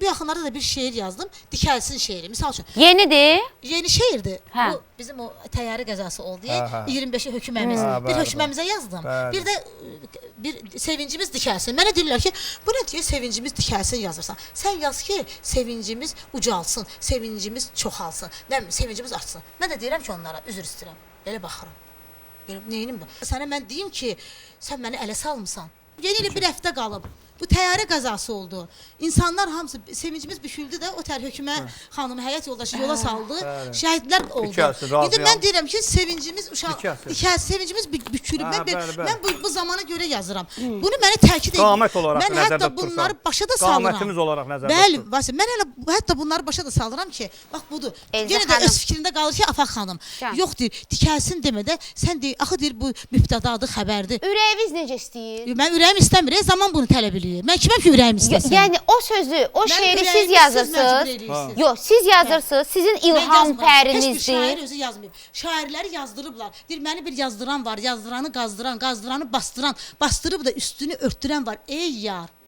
Bu yaxınlarda da bir şeir yazdım. Dikəlsin şeiri. Misal üçün. Yenidir. Yeni şeirdir. Hə. Bu bizim o təyyarə qəzası oldu. Hə, hə. 25'i höküməmiz. Hə, Bir bəli, höküməmizə yazdım. bəli. Bir də bir sevincimiz dikəlsin. Mənə deyirlər ki, bu nə deyə sevincimiz dikəlsin yazırsan. Sən yaz ki, sevincimiz ucalsın, sevincimiz çoxalsın. Nə bilim, sevincimiz artsın. Mən də deyirəm ki, onlara üzr istəyirəm. Elə baxıram. Neyinim bu? Sənə mən deyim ki, sən məni ələ salmısan. Yeni ilə bir həftə qalıb. Bu təyyarə qəzası oldu. İnsanlar hamısı sevincimiz büküldü də o tər hökümə xanım həyat yoldaşı yola saldı. Şəhidlər oldu. Dikəlsin, İndi mən razıyam. deyirəm ki, sevincimiz Dikəlsin. sevincimiz bükülüb. Hə, bəli, bəli. Mən bu zamana görə yazıram. Bunu mənə təkid edin. Qamət olaraq Mən nəzərdə hətta tutursan. bunları başa da salıram. Qamətimiz olaraq nəzərdə Bəli, tutur. Vasil, mən hətta bunları başa da salıram ki, bax budur. Elzə Yenə də xanım. öz fikrində qalır ki, Afaq xanım. Can. Yox deyir, dikəlsin demədə sən deyir, axı deyir bu mübtədadır, xəbərdir. Ürəyiniz necə istəyir? Mən ürəyim istəmir, zaman bunu tələb eləyir. Mən kiməm ki, ürəyim istəsin? Yəni o sözü, o Mənim şeiri ürəyimi siz məcbur yazırsınız. eləyirsiniz. Yox, siz yazırsınız. Sizin Mən ilham yazmıram. Heç bir şair pərinizdir. özü yazmayıb. Şairləri yazdırıblar. Deyir, məni bir yazdıran var, yazdıranı qazdıran, qazdıranı bastıran, bastırıb da üstünü örtdürən var. Ey yar!